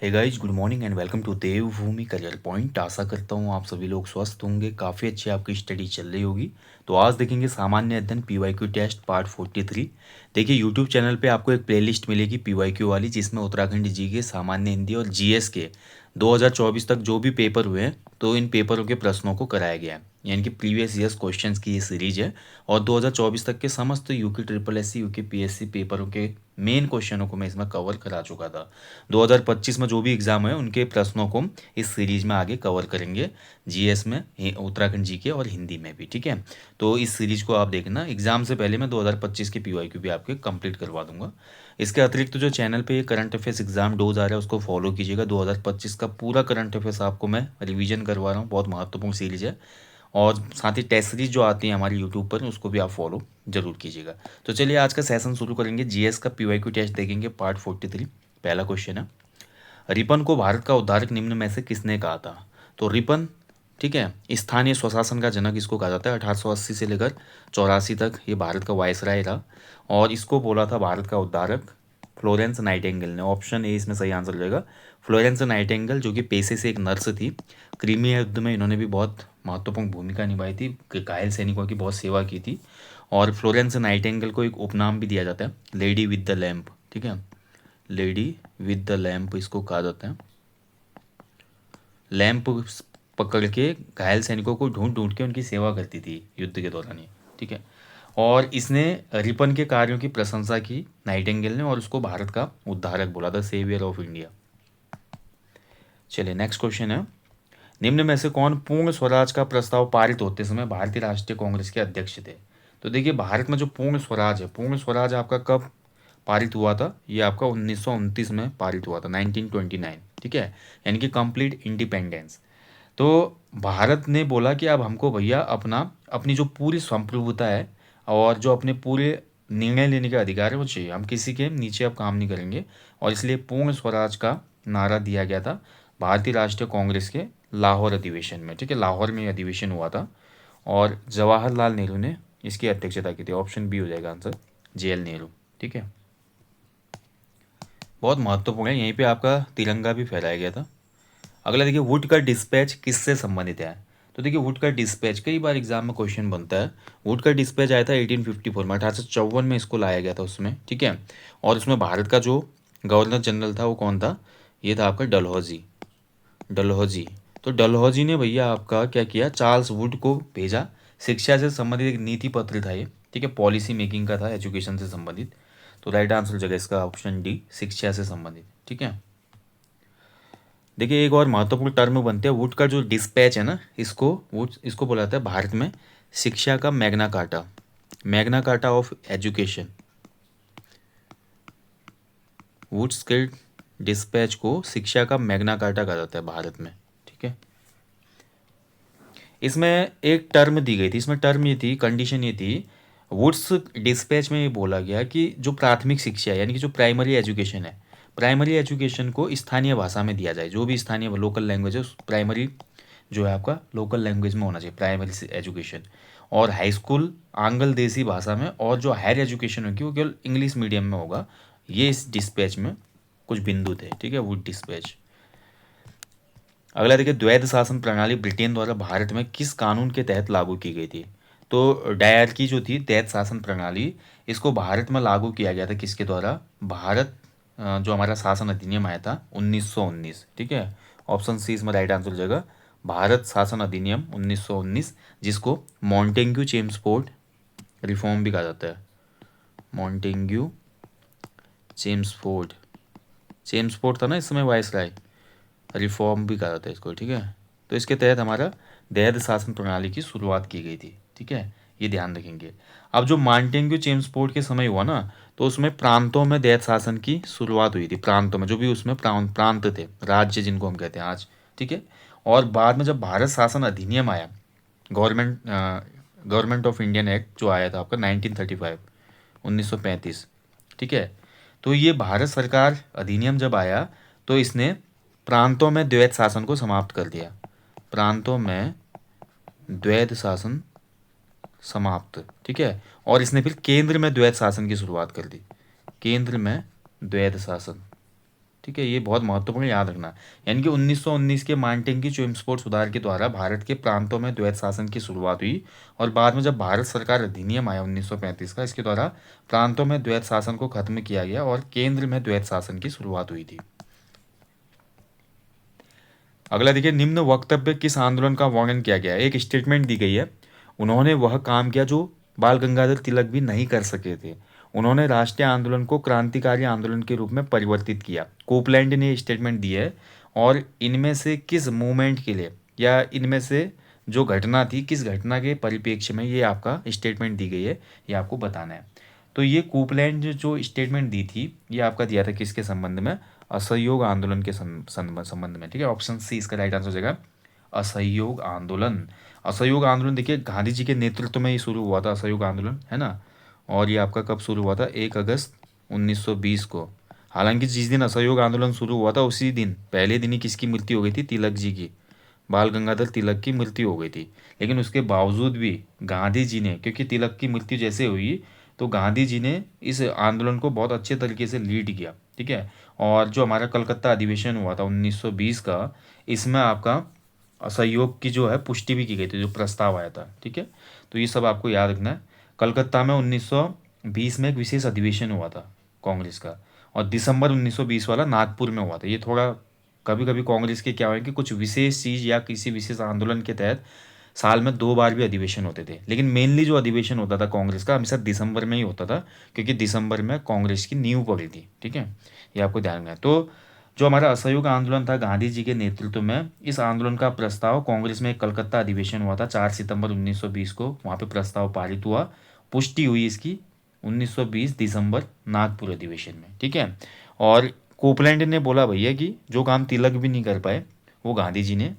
Hey guys, good morning and welcome to Devbhoomi career point. आशा करता हूँ आप सभी लोग स्वस्थ होंगे, काफ़ी अच्छी आपकी स्टडी चल रही होगी। तो आज देखेंगे सामान्य अध्ययन पीवाईक्यू टेस्ट पार्ट 43। देखिए यूट्यूब चैनल पे आपको एक प्लेलिस्ट मिलेगी पीवाईक्यू वाली, जिसमें उत्तराखंड जी के, सामान्य हिंदी और जीएस के 2024 तक जो भी पेपर हुए हैं तो इन पेपरों के प्रश्नों को कराया गया है। यानी कि प्रीवियस ईयर्स क्वेश्चंस की ये सीरीज है और 2024 तक के समस्त UK triple S C UK PSC पेपरों के मेन क्वेश्चनों को मैं इसमें कवर करा चुका था। 2025 में जो भी एग्ज़ाम है उनके प्रश्नों को इस सीरीज में आगे कवर करेंगे, जीएस में, उत्तराखंड जीके और हिंदी में भी। ठीक है, तो इस सीरीज को आप देखना। एग्ज़ाम से पहले मैं 2025 के पीवाईक्यू भी आपके कंप्लीट करवा दूंगा। इसके अतिरिक्त तो जो चैनल पे करंट अफेयर्स एग्जाम डोज आ रहा है उसको फॉलो कीजिएगा। 2025 का पूरा करंट अफेयर्स आपको मैं रिवीजन करवा रहा हूँ, बहुत महत्वपूर्ण सीरीज है। और साथ ही टेस्ट सीरीज जो आती है हमारी यूट्यूब पर, उसको भी आप फॉलो जरूर कीजिएगा। तो चलिए आज का सेशन शुरू करेंगे। जीएस का पीवाईक्यू टेस्ट देखेंगे, पार्ट 43। पहला क्वेश्चन है, रिपन को भारत का उद्धारक निम्न में से किसने कहा था? तो रिपन, ठीक है, स्थानीय स्वशासन का जनक इसको कहा जाता है। 1880 से लेकर 84 तक ये भारत का वायसराय रहा और इसको बोला था भारत का उद्धारक फ्लोरेंस नाइटिंगेल ने। ऑप्शन ए इसमें सही आंसर रहेगा, फ्लोरेंस नाइटिंगेल, जो कि पेशे से एक नर्स थी। क्रीमिया युद्ध में इन्होंने भी बहुत महत्वपूर्ण भूमिका निभाई थी, घायल सैनिकों की बहुत सेवा की थी। और फ्लोरेंस नाइटिंगेल को एक उपनाम भी दिया जाता है, लेडी विद द लैम्प। ठीक है, लेडी विद द लैम्प इसको कहा जाता है। लैंप पकड़ के घायल सैनिकों को ढूंढ ढूंढ के उनकी सेवा करती थी युद्ध के दौरान ही। ठीक है, और इसने रिपन के कार्यों की प्रशंसा की नाइटिंगेल ने और उसको भारत का उद्धारक बोला था, सेवियर ऑफ इंडिया। चलिए नेक्स्ट क्वेश्चन है, निम्न में से कौन पूर्ण स्वराज का प्रस्ताव पारित होते समय भारतीय राष्ट्रीय कांग्रेस के अध्यक्ष थे? तो देखिए भारत में जो पूर्ण स्वराज है, पूर्ण स्वराज आपका कब पारित हुआ था? ये आपका 1929 में पारित हुआ था, 1929। ठीक है, यानी कि कंप्लीट इंडिपेंडेंस। तो भारत ने बोला कि अब हमको भैया अपना अपनी जो पूरी संप्रभुता है और जो अपने पूरे निर्णय लेने का अधिकार है वो चाहिए, हम किसी के नीचे अब काम नहीं करेंगे। और इसलिए पूर्ण स्वराज का नारा दिया गया था भारतीय राष्ट्रीय कांग्रेस के लाहौर अधिवेशन में। ठीक है, लाहौर में अधिवेशन हुआ था और जवाहरलाल नेहरू ने इसकी अध्यक्षता की थी। ऑप्शन बी हो जाएगा आंसर, जेएल नेहरू। ठीक है, बहुत महत्वपूर्ण है, यहीं पे आपका तिरंगा भी फहराया गया था। अगला देखिए, वुड का डिस्पैच किससे संबंधित है? तो देखिए वुड का डिस्पैच कई बार एग्जाम में क्वेश्चन बनता है। वुड का डिस्पैच आया था 1854 में, 1854 में इसको लाया गया था उसमें। ठीक है, और उसमें भारत का जो गवर्नर जनरल था वो कौन था? ये था आपका डलहौजी। डलहौजी, तो डलहौजी ने भैया आपका क्या किया, चार्ल्स वुड को भेजा। शिक्षा से संबंधित एक नीति पत्र था ये। ठीक है, पॉलिसी मेकिंग का था, एजुकेशन से संबंधित। तो राइट आंसर हो जाएगा इसका ऑप्शन डी, शिक्षा से संबंधित। ठीक है, देखिए एक और महत्वपूर्ण टर्म बनते हैं, वुड का जो डिस्पैच है ना, इसको बोला जाता है भारत में शिक्षा का Magna Carta, Magna Carta of education. Wood's के डिस्पैच को शिक्षा का मैग्ना कार्टा कहा जाता है भारत में। ठीक है, इसमें एक टर्म दी गई थी, इसमें टर्म ये थी, कंडीशन ये थी, वुड्स डिस्पैच में ये बोला गया कि जो प्राथमिक शिक्षा है, यानी कि जो प्राइमरी एजुकेशन है, प्राइमरी एजुकेशन को स्थानीय भाषा में दिया जाए। जो भी स्थानीय लोकल लैंग्वेज है उस प्राइमरी जो है आपका लोकल लैंग्वेज में होना चाहिए प्राइमरी एजुकेशन। और हाई स्कूल आंग्ल देसी भाषा में, और जो हायर एजुकेशन होगी वो केवल इंग्लिश मीडियम में होगा। ये इस डिस्पैच में कुछ बिंदु थे। ठीक है, वुड डिस्पैच। अगला देखिए, द्वैध शासन प्रणाली ब्रिटेन द्वारा भारत में किस कानून के तहत लागू की गई थी? तो डायरकी जो थी, द्वैध शासन प्रणाली, इसको भारत में लागू किया गया था किसके द्वारा? भारत जो हमारा शासन अधिनियम आया था 1919। ठीक है, ऑप्शन सी इसमें राइट आंसर हो जाएगा, भारत शासन अधिनियम 1919, जिसको मॉन्टेग्यू चेम्सफोर्ड रिफॉर्म भी कहा जाता है। मॉन्टेग्यू चेम्सफोर्ड, चेम्सफोर्ड था ना इस समय वायसराय, रिफॉर्म भी कहा जाता है इसको। ठीक है, तो इसके तहत हमारा दैध शासन प्रणाली की शुरुआत की गई थी। ठीक है, ये ध्यान रखेंगे। अब जो मॉन्टेग्यू चेम्सफोर्ड के समय हुआ ना, तो उसमें प्रांतों में दैध शासन की शुरुआत हुई थी। प्रांतों में जो भी उसमें प्रांत थे, राज्य जिनको हम कहते हैं आज। ठीक है, और बाद में जब भारत शासन अधिनियम आया, government government of Indian act जो आया था आपका 1935, 1935। ठीक है, तो ये भारत सरकार अधिनियम जब आया तो इसने प्रांतों में द्वैध शासन को समाप्त कर दिया। प्रांतों में द्वैध शासन समाप्त। ठीक है, और इसने फिर केंद्र में द्वैध शासन की शुरुआत कर दी। केंद्र में द्वैध शासन। ठीक है, ये बहुत महत्वपूर्ण याद रखना। यानी कि 1919 के मांटेंगी चोइम्स्फोर्ड सुधार के द्वारा भारत के प्रांतों में द्वैत शासन की शुरुआत हुई और बाद में जब भारत सरकार अधिनियम आया 1935 का, इसके द्वारा प्रांतों में द्वैत शासन को खत्म किया गया और केंद्र में द्वैत शासन की शुरुआत हुई थी। अगला देखिए, निम्न वक्तव्य किस आंदोलन का वर्णन किया गया है। एक स्टेटमेंट दी गई है, उन्होंने वह काम किया जो बाल गंगाधर तिलक भी नहीं कर सके थे। उन्होंने राष्ट्रीय आंदोलन को क्रांतिकारी आंदोलन के रूप में परिवर्तित किया। कोपलैंड ने ये स्टेटमेंट दी है और इनमें से किस मूवमेंट के लिए या इनमें से जो घटना थी किस घटना के परिप्रेक्ष्य में ये आपका स्टेटमेंट दी गई है, ये आपको बताना है। तो ये कोपलैंड जो स्टेटमेंट दी थी ये आपका दिया था किसके संबंध में, असहयोग आंदोलन के संबंध में। ठीक है, ऑप्शन सी इसका राइट आंसर हो जाएगा, असहयोग आंदोलन। असहयोग आंदोलन देखिए गांधी जी के नेतृत्व में ही शुरू हुआ था असहयोग आंदोलन, है ना। और ये आपका कब शुरू हुआ था, 1 अगस्त 1920 को। हालांकि जिस दिन असहयोग आंदोलन शुरू हुआ था उसी दिन पहले दिन ही किसकी मृत्यु हो गई थी, तिलक जी की, बाल गंगाधर तिलक की मृत्यु हो गई थी। लेकिन उसके बावजूद भी गांधी जी ने, क्योंकि तिलक की मृत्यु जैसे हुई तो गांधी जी ने इस आंदोलन को बहुत अच्छे तरीके से लीड किया। ठीक है, और जो हमारा कलकत्ता अधिवेशन हुआ था 1920 का, इसमें आपका असहयोग की जो है पुष्टि भी की गई थी, जो प्रस्ताव आया था। ठीक है, तो ये सब आपको याद रखना है। कलकत्ता में 1920 में एक विशेष अधिवेशन हुआ था कांग्रेस का, और दिसंबर 1920 वाला नागपुर में हुआ था। ये थोड़ा कभी कभी कांग्रेस के क्या हुआ कि कुछ विशेष चीज़ या किसी विशेष आंदोलन के तहत साल में 2 बार भी अधिवेशन होते थे, लेकिन मेनली जो अधिवेशन होता था कांग्रेस का हमेशा दिसंबर में ही होता था, क्योंकि दिसंबर में कांग्रेस की नींव पड़ी थी। ठीक है, ये आपको ध्यान रखना है। तो जो हमारा असहयोग आंदोलन था गांधी जी के नेतृत्व में, इस आंदोलन का प्रस्ताव कांग्रेस में एक कलकत्ता अधिवेशन हुआ था 4 सितंबर 1920 को, वहाँ पे प्रस्ताव पारित हुआ, पुष्टि हुई इसकी 1920 दिसंबर नागपुर अधिवेशन में। ठीक है, और कोपलैंड ने बोला भैया कि जो काम तिलक भी नहीं कर पाए वो गांधी जी ने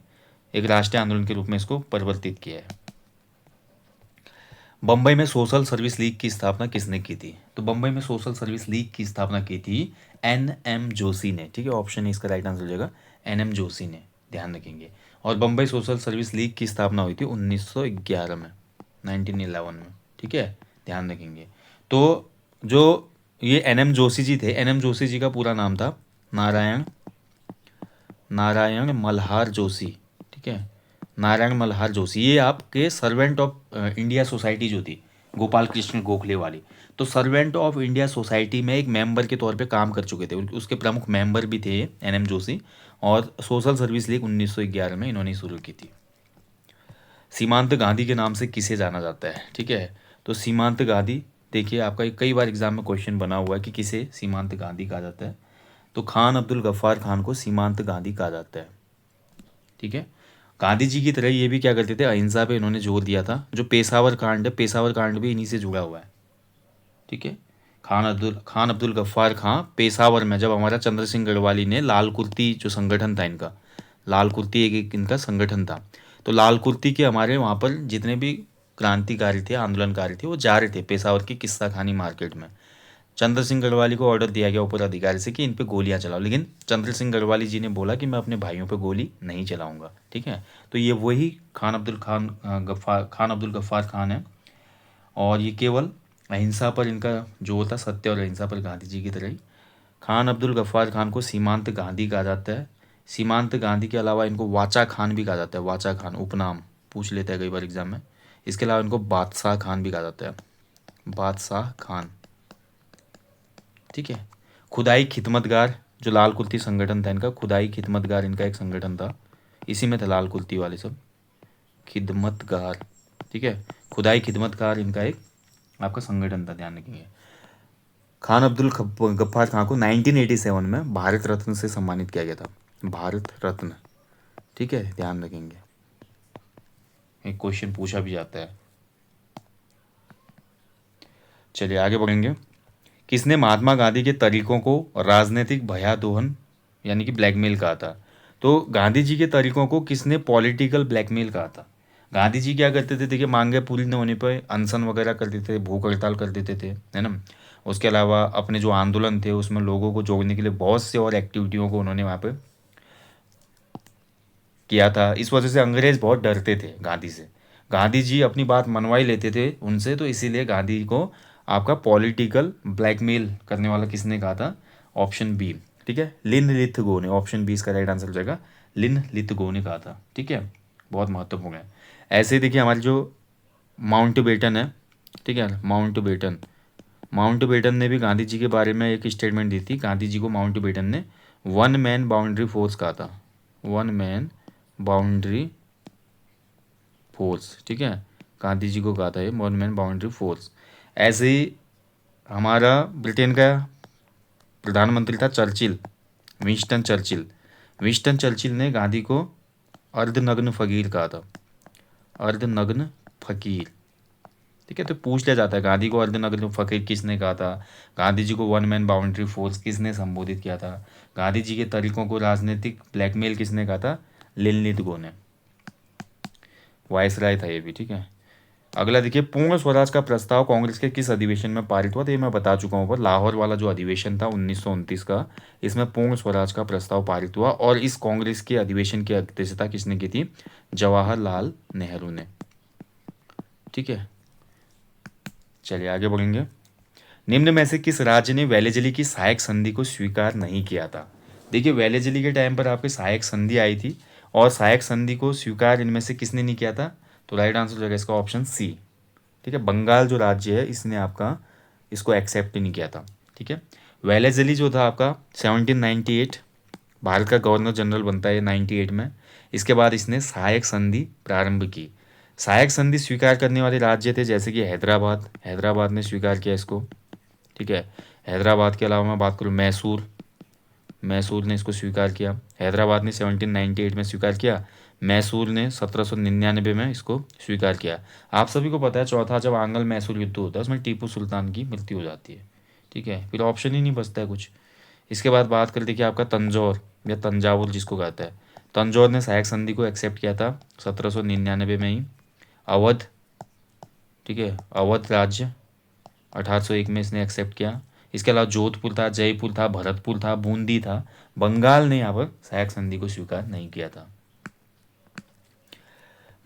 एक राष्ट्रीय आंदोलन के रूप में इसको परिवर्तित किया है। बम्बई में सोशल सर्विस लीग की स्थापना किसने की थी, तो बम्बई में सोशल सर्विस लीग की स्थापना की थी एन.एम. जोशी ने। ठीक है, ऑप्शन ए इसका राइट आंसर हो जाएगा, एन.एम. जोशी ने, ध्यान रखेंगे। और बम्बई सोशल सर्विस लीग की स्थापना हुई थी 1911 में, 1911 में। ठीक है, ध्यान रखेंगे। तो जो ये एन.एम. जोशी जी थे, एन.एम. जोशी जी का पूरा नाम था नारायण मल्हार जोशी। ठीक है, नारायण मल्हार जोशी, ये आपके सर्वेंट ऑफ इंडिया सोसाइटी जो थी गोपाल कृष्ण गोखले वाली, तो सर्वेंट ऑफ इंडिया सोसाइटी में एक मेंबर के तौर पे काम कर चुके थे, उसके प्रमुख मेंबर भी थे एन.एम. जोशी। और सोशल सर्विस लीग 1911 में इन्होंने शुरू की थी। सीमांत गांधी के नाम से किसे जाना जाता है, ठीक है, तो सीमांत गांधी देखिए आपका कई बार एग्जाम में क्वेश्चन बना हुआ है कि किसे सीमांत गांधी कहा जाता है, तो खान अब्दुल गफ्फार खान को सीमांत गांधी कहा जाता है। ठीक है, गांधी जी की तरह ये भी क्या करते थे, अहिंसा पे इन्होंने जोर दिया था। जो पेशावर कांड है, पेशावर कांड भी इन्हीं से जुड़ा हुआ है। ठीक है, खान अब्दुल गफ्फार खां पेशावर में, जब हमारा चंद्र सिंह गढ़वाली ने लाल कुर्ती जो संगठन था इनका, लाल कुर्ती एक इनका संगठन था, तो लाल कुर्ती के हमारे वहाँ पर जितने भी क्रांतिकारी थे, आंदोलनकारी थे, वो जा रहे थे पेशावर की किस्सा खानी मार्केट में। चंद्र सिंह गढ़वाली को ऑर्डर दिया गया ऊपर अधिकारी से कि इन पे गोलियां चलाओ, लेकिन चंद्र सिंह गढ़वाली जी ने बोला कि मैं अपने भाइयों पे गोली नहीं चलाऊंगा। ठीक है, तो ये वही खान अब्दुल गफ्फार खान है, और ये केवल अहिंसा पर इनका जोर था, सत्य और अहिंसा पर, गांधी जी की तरह ही। खान अब्दुल गफ्फार खान को सीमांत गांधी कहा जाता है। सीमांत गांधी के अलावा इनको वाचा खान भी कहा जाता है, वाचा खान उपनाम पूछ लेता है कई बार एग्जाम में। इसके अलावा इनको बादशाह खान भी कहा जाता है, बादशाह खान। ठीक है, खुदाई खिदमतगार, जो लाल कुर्ती संगठन था इनका, खुदाई खिदमतगार इनका एक संगठन था, इसी में थे लाल कुर्ती वाले सब, खिदमतगार। ठीक है, खुदाई खिदमतगार इनका एक आपका संगठन था, ध्यान रखेंगे। खान अब्दुल गफ्फार खान को 1987 में भारत रत्न से सम्मानित किया गया था, भारत रत्न। ठीक है, ध्यान रखेंगे, एक क्वेश्चन पूछा भी जाता है। चलिए आगे बढ़ेंगे। किसने महात्मा गांधी के तरीकों को राजनीतिक भयादोहन यानी कि ब्लैकमेल कहा था, तो गांधी जी के तरीकों को किसने पॉलिटिकल ब्लैकमेल कहा था। गांधी जी क्या करते थे, देखिए मांगे पूरी न होने पर अनशन वगैरह कर देते थे, भूख हड़ताल कर देते थे, है ना। उसके अलावा अपने जो आंदोलन थे उसमें लोगों को जोड़ने के लिए बहुत से और एक्टिविटियों को उन्होंने वहाँ पे किया था। इस वजह से अंग्रेज बहुत डरते थे गांधी से। गांधी जी अपनी बात मनवा ही लेते थे उनसे, तो इसीलिए गांधी को आपका पॉलिटिकल ब्लैकमेल करने वाला किसने कहा था, ऑप्शन बी, ठीक है, लिन लिथगो ने, ऑप्शन बी इसका राइट आंसर हो जाएगा, लिन लिथगो ने कहा था। ठीक है, बहुत महत्वपूर्ण है। ऐसे ही देखिए हमारी जो माउंट बेटन है, ठीक है, माउंट बेटन ने भी गांधी जी के बारे में एक स्टेटमेंट दी थी। गांधी जी को माउंट बेटन ने वन मैन बाउंड्री फोर्स कहा था, वन मैन बाउंड्री फोर्स। ठीक है, गांधी जी को कहा था ये वन मैन बाउंड्री फोर्स। ऐसे ही हमारा ब्रिटेन का प्रधानमंत्री था Churchill, Winston Churchill. Winston Churchill ने गांधी को अर्धनग्न फकीर कहा था, अर्धनग्न फकीर। ठीक है, तो पूछ लिया जाता है गांधी को अर्धनग्न फकीर किसने कहा था, गांधी जी को वन मैन बाउंड्री फोर्स किसने संबोधित किया था, गांधी जी के तरीकों को राजनीतिक ब्लैकमेल किसने कहा था, लिनलिथगो ने। वायसराय था ये भी। ठीक है, अगला देखिए, पूर्ण स्वराज का प्रस्ताव कांग्रेस के किस अधिवेशन में पारित हुआ, तो ये मैं बता चुका हूँ ऊपर, लाहौर वाला जो अधिवेशन था 1929 का, इसमें पूर्ण स्वराज का प्रस्ताव पारित हुआ। और इस कांग्रेस के अधिवेशन की अध्यक्षता किसने की थी, जवाहरलाल नेहरू ने। ठीक है, चलिए आगे बढ़ेंगे। निम्न में से किस राज्य ने वेलेजली की सहायक संधि को स्वीकार नहीं किया था। देखिए वेलेजली के टाइम पर आपकी सहायक संधि आई थी, और सहायक संधि को स्वीकार इनमें से किसने नहीं किया था, तो राइट आंसर हो जाएगा इसका ऑप्शन सी। ठीक है, बंगाल जो राज्य है इसने आपका इसको एक्सेप्ट नहीं किया था। ठीक है, वेलेजली जो था आपका 1798 भारत का गवर्नर जनरल बनता है 98 में। इसके बाद इसने सहायक संधि प्रारंभ की। सहायक संधि स्वीकार करने वाले राज्य थे जैसे कि हैदराबाद, हैदराबाद ने स्वीकार किया इसको। ठीक है, हैदराबाद के अलावा मैं बात करूँ मैसूर, मैसूर ने इसको स्वीकार किया। हैदराबाद ने 1798 में स्वीकार किया, मैसूर ने 1799 में इसको स्वीकार किया। आप सभी को पता है चौथा जब आंगल मैसूर युद्ध होता है उसमें टीपू सुल्तान की मृत्यु हो जाती है। ठीक है, फिर ऑप्शन ही नहीं बचता है कुछ। इसके बाद बात कर देखिए आपका तंजौर या तंजावुर जिसको कहते हैं, तंजौर ने सहायक संधि को एक्सेप्ट किया था 1799 में ही। अवध, ठीक है, अवध राज्य 1801 में इसने एक्सेप्ट किया। इसके अलावा जोधपुर था, जयपुर था, भरतपुर था, बूंदी था। बंगाल ने यहाँ पर सहायक संधि को स्वीकार नहीं किया था।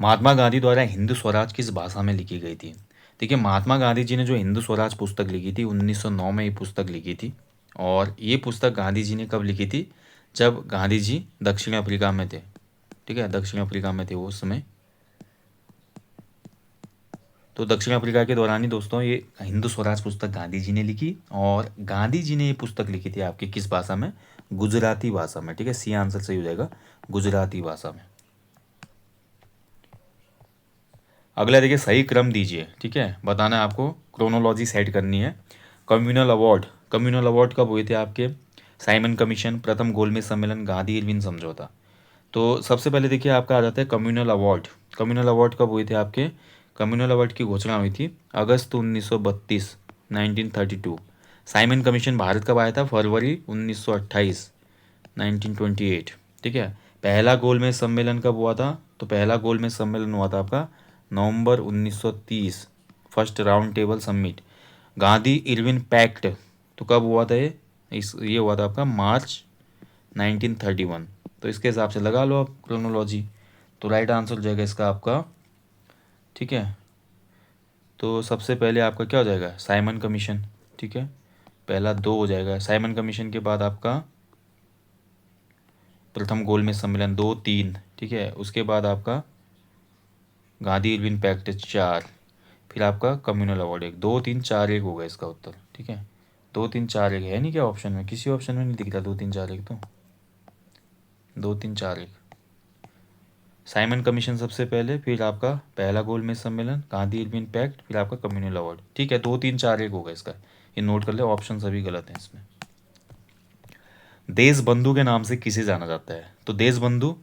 महात्मा गांधी द्वारा हिंद स्वराज किस भाषा में लिखी गई थी। देखिए महात्मा गांधी जी ने जो हिंद स्वराज पुस्तक लिखी थी 1909 में ये पुस्तक लिखी थी। और ये पुस्तक गांधी जी ने कब लिखी थी, जब गांधी जी दक्षिण अफ्रीका में थे। ठीक है, दक्षिण अफ्रीका में थे वो उस समय। तो दक्षिण अफ्रीका के दौरान ही दोस्तों ये हिंदू स्वराज पुस्तक गांधी जी ने लिखी। और गांधी जी ने ये पुस्तक लिखी थी आपकी किस भाषा में, गुजराती भाषा में। ठीक है, सी आंसर सही हो जाएगा, गुजराती भाषा में। अगला देखिए, सही क्रम दीजिए। ठीक है, बताना है आपको, क्रोनोलॉजी सेट करनी है। कम्युनल अवार्ड, कम्युनल अवार्ड कब हुए थे आपके, साइमन कमीशन, प्रथम गोलमेज सम्मेलन, गांधी इरविन समझौता। तो सबसे पहले देखिए आपका आ जाता है कम्युनल अवार्ड। कम्युनल अवार्ड कब हुए थे आपके, कम्युनल अवार्ड की घोषणा हुई थी अगस्त 1932, 1932। साइमन कमीशन भारत कब आया था, फरवरी 1928, 1928। ठीक है, पहला गोलमेज सम्मेलन कब हुआ था, तो पहला गोलमेज सम्मेलन हुआ था आपका नवंबर 1930, first round table summit. Gandhi Irwin pact तो कब हुआ था ये हुआ था आपका मार्च 1931। तो इसके हिसाब से लगा लो आप क्रोनोलॉजी, तो राइट आंसर हो जाएगा इसका आपका। ठीक है, तो सबसे पहले आपका क्या हो जाएगा, साइमन कमीशन। ठीक है, पहला 2 हो जाएगा, साइमन कमीशन के बाद आपका प्रथम गोलमेज सम्मेलन 2 3। ठीक है, उसके बाद आपका गांधी इरविन पैक्ट 4, फिर आपका कम्युनल अवार्ड 1, 2 3 4 1 होगा इसका उत्तर। ठीक है, 2 3 4 1 है नहीं क्या ऑप्शन में, किसी ऑप्शन में नहीं दिख रहा 2 3 4 1, तो 2 3 4 1। साइमन कमीशन सबसे पहले, फिर आपका पहला गोलमेज सम्मेलन, गांधी इरविन पैक्ट, फिर आपका कम्युनल अवार्ड। ठीक है, 2 3 4 1 होगा इसका, ये नोट कर ले, ऑप्शन सभी गलत हैं इसमें। देश बंधु के नाम से किसे जाना जाता है, तो देश बंधु,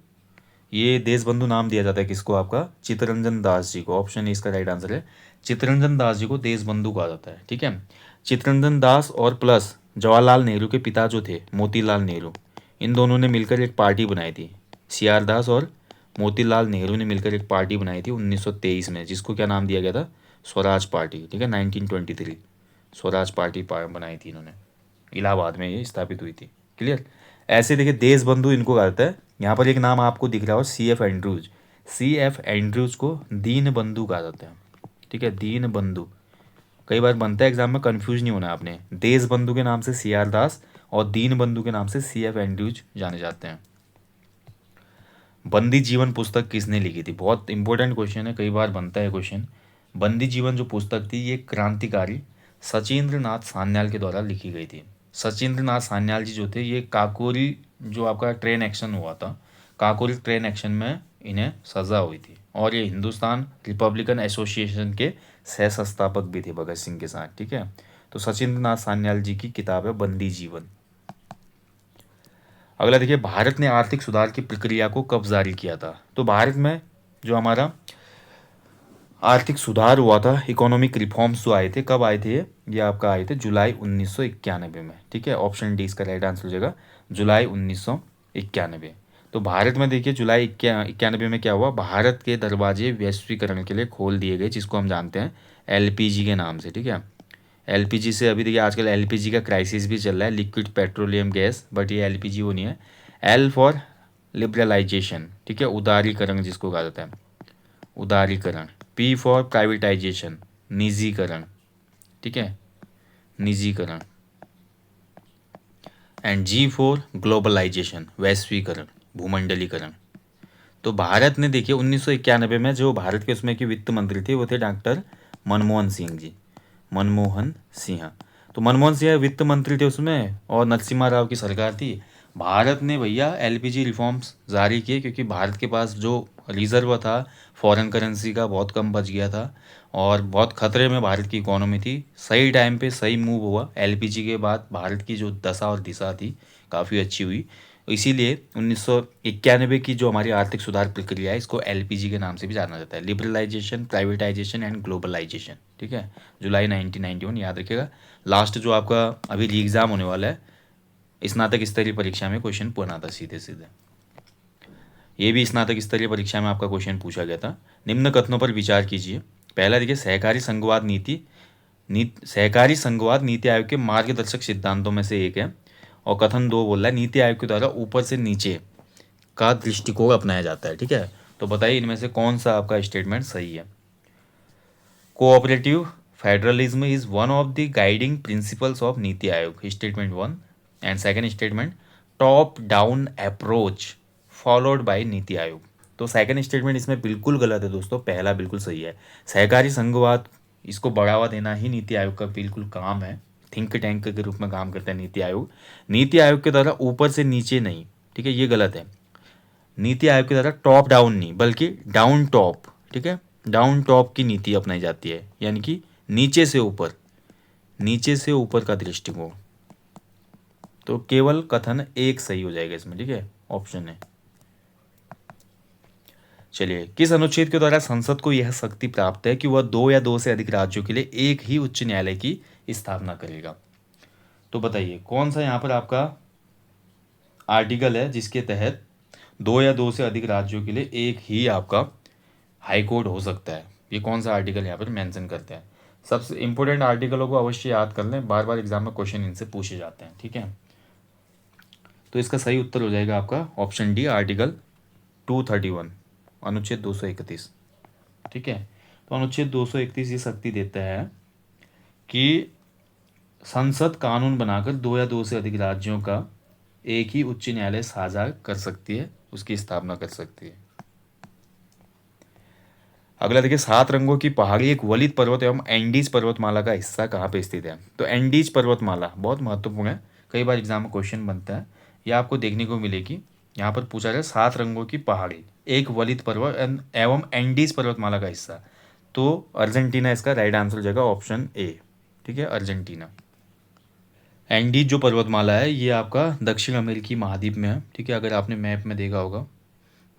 ये देश बंधु नाम दिया जाता है किसको, आपका चित्तरंजन दास जी को। ऑप्शन ए इसका राइट आंसर है, चित्तरंजन दास जी को देश बंधु कहा जाता है। ठीक है, चित्तरंजन दास और प्लस जवाहरलाल नेहरू के पिता जो थे मोतीलाल नेहरू, इन दोनों ने मिलकर एक पार्टी बनाई थी। सी आर दास और मोतीलाल नेहरू ने मिलकर एक पार्टी बनाई थी 1923 में, जिसको क्या नाम दिया गया था, स्वराज पार्टी। ठीक है, 1923 स्वराज पार्टी बनाई थी इन्होंने, इलाहाबाद में ये स्थापित हुई थी। क्लियर। ऐसे देखिए देश बंधु इनको कहते हैं। यहाँ पर एक नाम आपको दिख रहा हो, C F Andrews, C F Andrews को दीन बंधु कहा जाता है। ठीक है, दीन बंधु कई बार बनता है एग्जाम में, कंफ्यूज नहीं होना आपने। देश बंधु के नाम से सी आर दास और दीनबंधु के नाम से CF एंड्रूज जाने जाते हैं। बंदी जीवन पुस्तक किसने लिखी थी? बहुत इंपॉर्टेंट क्वेश्चन है, कई बार बनता है क्वेश्चन। बंदी जीवन जो पुस्तक थी ये क्रांतिकारी सचिंद्र नाथ सान्याल के द्वारा लिखी गई थी। सचिंद्र नाथ सान्याल जी जो थे ये काकोरी जो आपका ट्रेन एक्शन हुआ था, काकोरी ट्रेन एक्शन में इन्हें सज़ा हुई थी और ये हिंदुस्तान रिपब्लिकन एसोसिएशन के सह संस्थापक भी थे भगत सिंह के साथ। ठीक है, तो सचिंद्र नाथ सान्याल जी की किताब है बंदी जीवन। अगला देखिए, भारत ने आर्थिक सुधार की प्रक्रिया को कब जारी किया था? तो भारत में जो हमारा आर्थिक सुधार हुआ था, इकोनॉमिक रिफॉर्म्स जो आए थे, कब आए थे ये आपका आए थे जुलाई 1991 में। ठीक है, ऑप्शन डी इसका राइट आंसर हो जाएगा जुलाई 1991। तो भारत में देखिए जुलाई 91 में क्या हुआ, भारत के दरवाजे वैश्वीकरण के लिए खोल दिए गए, जिसको हम जानते हैं LPG के नाम से। ठीक है, LPG से अभी देखिए आजकल LPG का क्राइसिस भी चल रहा है, लिक्विड पेट्रोलियम गैस, बट ये LPG वो नहीं है। L फॉर लिबरलाइजेशन, ठीक है, उदारीकरण जिसको कहा जाता है, उदारीकरण। P फॉर प्राइवेटाइजेशन, निजीकरण। ठीक है, निजीकरण। एंड G फॉर ग्लोबलाइजेशन, वैश्वीकरण, भूमंडलीकरण। तो भारत ने देखिए 1991 में जो भारत के उसमें के वित्त मंत्री थे वो थे डॉक्टर मनमोहन सिंह जी, मनमोहन सिंह। तो मनमोहन सिंह वित्त मंत्री थे उसमें और नरसिम्हा राव की सरकार थी। भारत ने भैया LPG रिफॉर्म्स जारी किए क्योंकि भारत के पास जो रिजर्व था फॉरेन करेंसी का बहुत कम बच गया था और बहुत खतरे में भारत की इकोनॉमी थी। सही टाइम पे सही मूव हुआ, LPG के बाद भारत की जो दशा और दिशा थी काफ़ी अच्छी हुई। इसीलिए 1991 की जो हमारी आर्थिक सुधार प्रक्रिया है इसको LPG के नाम से भी जाना जाता है, लिबरलाइजेशन, प्राइवेटाइजेशन एंड ग्लोबलाइजेशन। ठीक है, जुलाई 1991 याद रखिएगा। लास्ट जो आपका अभी री एग्ज़ाम होने वाला है स्नातक स्तरीय परीक्षा में क्वेश्चन पूछना था सीधे सीधे, ये भी स्नातक स्तरीय परीक्षा में आपका क्वेश्चन पूछा गया था। निम्न कथनों पर विचार कीजिए। पहला देखिए, सहकारी संघवाद सहकारी संघवाद नीति आयोग के मार्गदर्शक सिद्धांतों में से एक है। और कथन 2 बोल रहा है नीति आयोग के द्वारा ऊपर से नीचे का दृष्टिकोण अपनाया जाता है। ठीक है, तो बताइए इनमें से कौन सा आपका स्टेटमेंट सही है? Cooperative federalism is one of the guiding principles of NITI Aayog, statement 1। And second statement, top down approach followed by NITI Aayog. तो सेकंड स्टेटमेंट इसमें बिल्कुल गलत है दोस्तों, पहला बिल्कुल सही है। सहकारी संघवाद इसको बढ़ावा देना ही नीति आयोग का बिल्कुल काम है, थिंक टैंक के रूप में काम करता है नीति आयोग। नीति आयोग के द्वारा ऊपर से नीचे नहीं, ठीक है, ये गलत है। नीति आयोग के द्वारा टॉप डाउन नहीं बल्कि डाउन टॉप, ठीक है, डाउन टॉप की नीति अपनाई जाती है, यानी कि नीचे से ऊपर, नीचे से ऊपर का दृष्टिकोण। तो केवल कथन एक सही हो जाएगा इसमें। ठीक है, ऑप्शन है। चलिए, किस अनुच्छेद के द्वारा संसद को यह शक्ति प्राप्त है कि वह 2 या 2 से अधिक राज्यों के लिए एक ही उच्च न्यायालय की स्थापना करेगा? तो बताइए कौन सा यहाँ पर आपका आर्टिकल है जिसके तहत 2 या 2 से अधिक राज्यों के लिए एक ही आपका हाई कोर्ट हो सकता है? ये कौन सा आर्टिकल यहाँ पर मेंशन करते हैं? सबसे इंपॉर्टेंट आर्टिकलों को अवश्य याद कर लें, बार बार एग्जाम में क्वेश्चन इनसे पूछे जाते हैं। ठीक है, तो इसका सही उत्तर हो जाएगा आपका ऑप्शन डी, आर्टिकल 231, अनुच्छेद 231। ठीक है, तो अनुच्छेद 231 ये शक्ति देता है कि संसद कानून बनाकर 2 या 2 से अधिक राज्यों का एक ही उच्च न्यायालय साझा कर सकती है, उसकी स्थापना कर सकती है। अगला देखिए, 7 रंगों की पहाड़ी एक वलित पर्वत एवं एंडीज पर्वतमाला का हिस्सा कहाँ पे स्थित है? तो एंडीज पर्वतमाला बहुत महत्वपूर्ण है, कई बार एग्जाम में क्वेश्चन बनता है, यह आपको देखने को मिलेगी। यहाँ पर पूछा जाए 7 रंगों की पहाड़ी एक वलित पर्वत एवं एंडीज पर्वतमाला का हिस्सा, तो अर्जेंटीना इसका राइट आंसर हो जाएगा, ऑप्शन ए। ठीक है, अर्जेंटीना। एंडीज जो पर्वतमाला है ये आपका दक्षिण अमेरिकी महाद्वीप में है। ठीक है, अगर आपने मैप में देखा होगा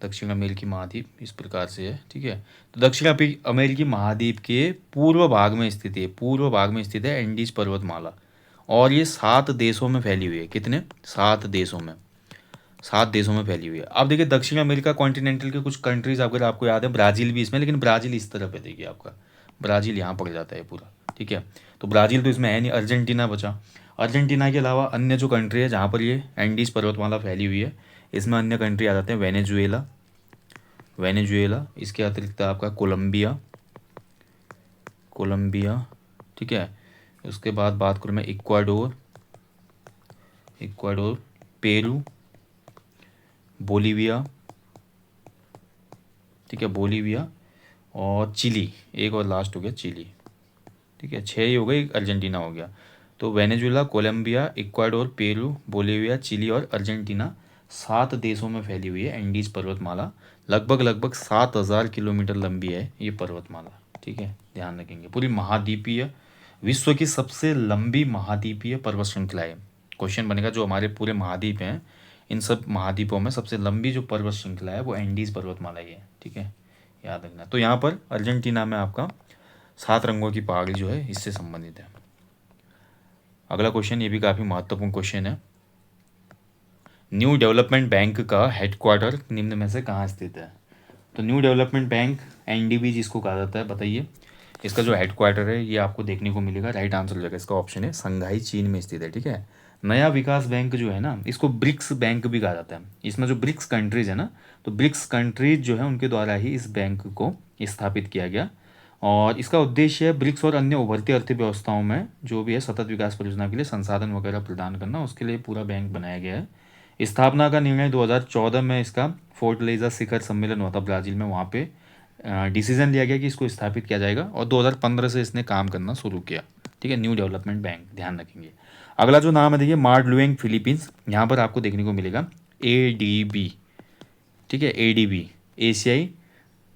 दक्षिण अमेरिकी महाद्वीप इस प्रकार से है। ठीक है, तो दक्षिण अमेरिकी महाद्वीप के पूर्व भाग में स्थित है, पूर्व भाग में स्थित है एंडीज पर्वतमाला और ये 7 देशों में फैली हुई है। कितने? 7 देशों में, 7 देशों में फैली हुई है। अब देखिए दक्षिण अमेरिका कॉन्टिनेंटल के कुछ कंट्रीज अगर आपको याद है, ब्राज़ील भी इसमें, लेकिन ब्राज़ील इस तरफ है, देखिए आपका ब्राज़ील यहाँ पड़ जाता है पूरा। ठीक है, तो ब्राज़ील तो इसमें है नहीं, अर्जेंटीना बचा। अर्जेंटीना के अलावा अन्य जो कंट्री है जहाँ पर ये एंडीज पर्वतमाला फैली हुई है, इसमें अन्य कंट्री आ जाते हैं वेनेजुएला, वेनेजुएला, इसके अतिरिक्त आपका कोलंबिया, कोलंबिया। ठीक है, उसके बाद बात करूँ मैं इक्वाडोर, इक्वाडोर, पेरू, बोलीविया, ठीक है, बोलीविया और चिली, एक और लास्ट हो गया चिली, ठीक है, 6 ही हो गए, एक अर्जेंटीना हो गया। तो Venezuela, Colombia, Ecuador, Peru, Bolivia, Chile और अर्जेंटीना 7 देशों में फैली हुई है एंडीज पर्वतमाला। लगभग 7,000 किलोमीटर लंबी है ये पर्वतमाला, ठीक है, ध्यान रखेंगे। पूरी महाद्वीपीय, विश्व की सबसे लंबी महाद्वीपीय पर्वत श्रृंखला है। क्वेश्चन बनेगा जो हमारे पूरे महाद्वीप हैं, इन सब महाद्वीपों में सबसे लंबी जो पर्वत श्रृंखला है वो एंडीज पर्वतमाला ही है, ठीक है, याद रखना। तो यहाँ पर अर्जेंटीना में आपका 7 रंगों की पहाड़ी जो है इससे संबंधित है। अगला क्वेश्चन, ये भी काफ़ी महत्वपूर्ण क्वेश्चन है। न्यू डेवलपमेंट बैंक का हेडक्वार्टर निम्न में से कहाँ स्थित है? तो न्यू डेवलपमेंट बैंक, एनडीबी जिसको कहा जाता है, बताइए इसका जो हेडक्वार्टर है ये आपको देखने को मिलेगा। राइट आंसर हो जाएगा इसका ऑप्शन है संघाई, चीन में स्थित है, ठीक है। नया विकास बैंक जो है ना, इसको ब्रिक्स बैंक भी कहा जाता है। इसमें जो ब्रिक्स कंट्रीज है ना, तो ब्रिक्स कंट्रीज जो है उनके द्वारा ही इस बैंक को स्थापित किया गया और इसका उद्देश्य है ब्रिक्स और अन्य उभरती अर्थव्यवस्थाओं में जो भी है सतत विकास परियोजना के लिए संसाधन वगैरह प्रदान करना, उसके लिए पूरा बैंक बनाया गया है। स्थापना का निर्णय 2014 में इसका फोर्टलेजा शिखर सम्मेलन हुआ था ब्राज़ील में, वहाँ पे डिसीजन लिया गया कि इसको स्थापित किया जाएगा और 2015 से इसने काम करना शुरू किया, ठीक है। न्यू डेवलपमेंट बैंक, ध्यान रखेंगे। अगला जो नाम है देखिए, मार्डलुएंग फिलीपींस, यहाँ पर आपको देखने को मिलेगा एडीबी, ठीक है, एडीबी, एशियाई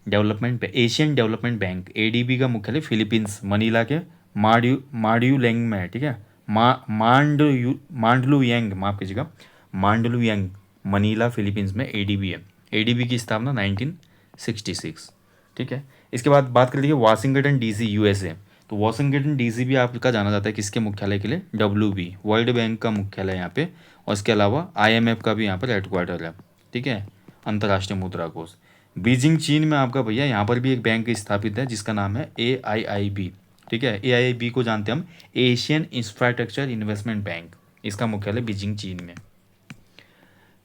development, Asian development bank. ADB का मुख्यालय फिलीपींस मनीला के मार्ड्यूलेंग में है, ठीक है। मांडलुयांग, माफ कीजिएगा, मांडलुयांग, मनीला फिलीपींस में एडीबी है। एडीबी की स्थापना 1966, ठीक है। इसके बाद बात कर लीजिए वाशिंगटन डीसी, यूएसए। तो वाशिंगटन डीसी भी आपका जाना जाता है किसके मुख्यालय के लिए? डब्ल्यूबी, वर्ल्ड बैंक का मुख्यालय यहाँ पे, और इसके अलावा आईएमएफ का भी यहाँ पर हेडक्वार्टर है, ठीक है, अंतर्राष्ट्रीय मुद्रा कोष। बीजिंग चीन में आपका भैया, यहाँ पर भी एक बैंक स्थापित है जिसका नाम है AIIB, ठीक है। AIIB को जानते हैं हम, एशियन इंफ्रास्ट्रक्चर इन्वेस्टमेंट बैंक, इसका मुख्यालय बीजिंग चीन में।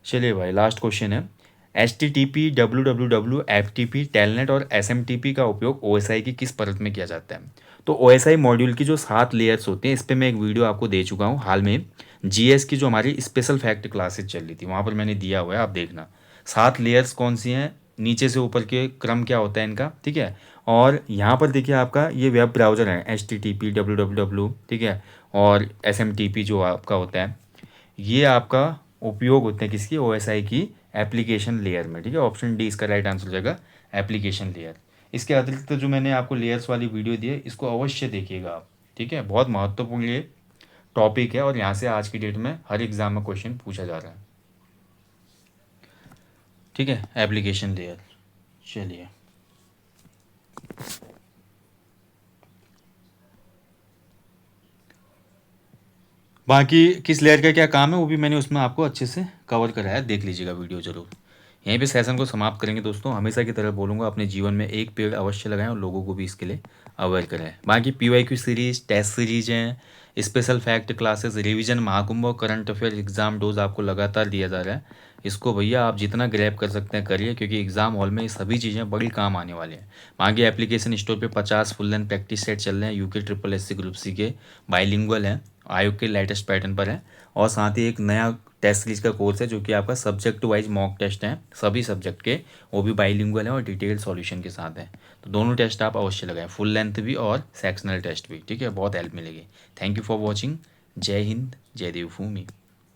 चलिए भाई, लास्ट क्वेश्चन है। HTTP, WWW, FTP, टेलनेट और SMTP का उपयोग OSI की किस परत में किया जाता है? तो OSI मॉड्यूल की जो 7 लेयर्स होते हैं, इस पर मैं एक वीडियो आपको दे चुका हूँ हाल में। GS की जो हमारी स्पेशल फैक्ट क्लासेज चल रही थी वहाँ पर मैंने दिया हुआ है, आप देखना। 7 लेयर्स कौन सी हैं, नीचे से ऊपर के क्रम क्या होता है इनका, ठीक है। और यहाँ पर देखिए आपका ये वेब ब्राउज़र है HTTP, WWW, ठीक है, और SMTP जो आपका होता है, ये आपका उपयोग होते हैं किसकी? OSI की एप्लीकेशन लेयर में, ठीक है। ऑप्शन डी इसका राइट आंसर हो जाएगा, एप्लीकेशन लेयर। इसके अतिरिक्त जो मैंने आपको लेयर्स वाली वीडियो दी है, इसको अवश्य देखिएगा आप, ठीक है। बहुत महत्वपूर्ण ये टॉपिक है और यहाँ से आज की डेट में हर एग्जाम में क्वेश्चन पूछा जा रहा है, ठीक है, एप्लीकेशन लेयर। चलिए, बाकी किस लेयर का क्या काम है वो भी मैंने उसमें आपको अच्छे से कवर कराया है, देख लीजिएगा वीडियो जरूर। यहीं पे सेशन को समाप्त करेंगे दोस्तों। हमेशा की तरह बोलूँगा, अपने जीवन में एक पेड़ अवश्य लगाएं और लोगों को भी इसके लिए अवेयर करें। बाकी PYQ सीरीज, टेस्ट सीरीज हैं, special fact classes, revision Mahakumbh और करंट अफेयर एग्जाम डोज आपको लगातार दिया जा रहा है। इसको भैया आप जितना ग्रैब कर सकते हैं करिए, क्योंकि एग्जाम हॉल में ये सभी चीज़ें बड़ी काम आने वाली हैं। बाकी एप्लीकेशन स्टोर पे 50 फुल लेंथ प्रैक्टिस सेट चल रहे हैं, यूके SSSC ग्रुप सी के, बाइलिंगुअल हैं, आयोग के लेटेस्ट पैटर्न पर है, और साथ ही एक नया टेस्ट सीरीज का कोर्स है जो कि आपका सब्जेक्ट वाइज मॉक टेस्ट हैं सभी सब्जेक्ट के, वो भी बाइलिंगुअल है और डिटेल सॉल्यूशन के साथ है। तो दोनों टेस्ट आप अवश्य लगाएं, फुल लेंथ भी और सेक्शनल टेस्ट भी, ठीक है, बहुत हेल्प मिलेगी। Thank you for watching. जय हिंद, जय देवभूमि।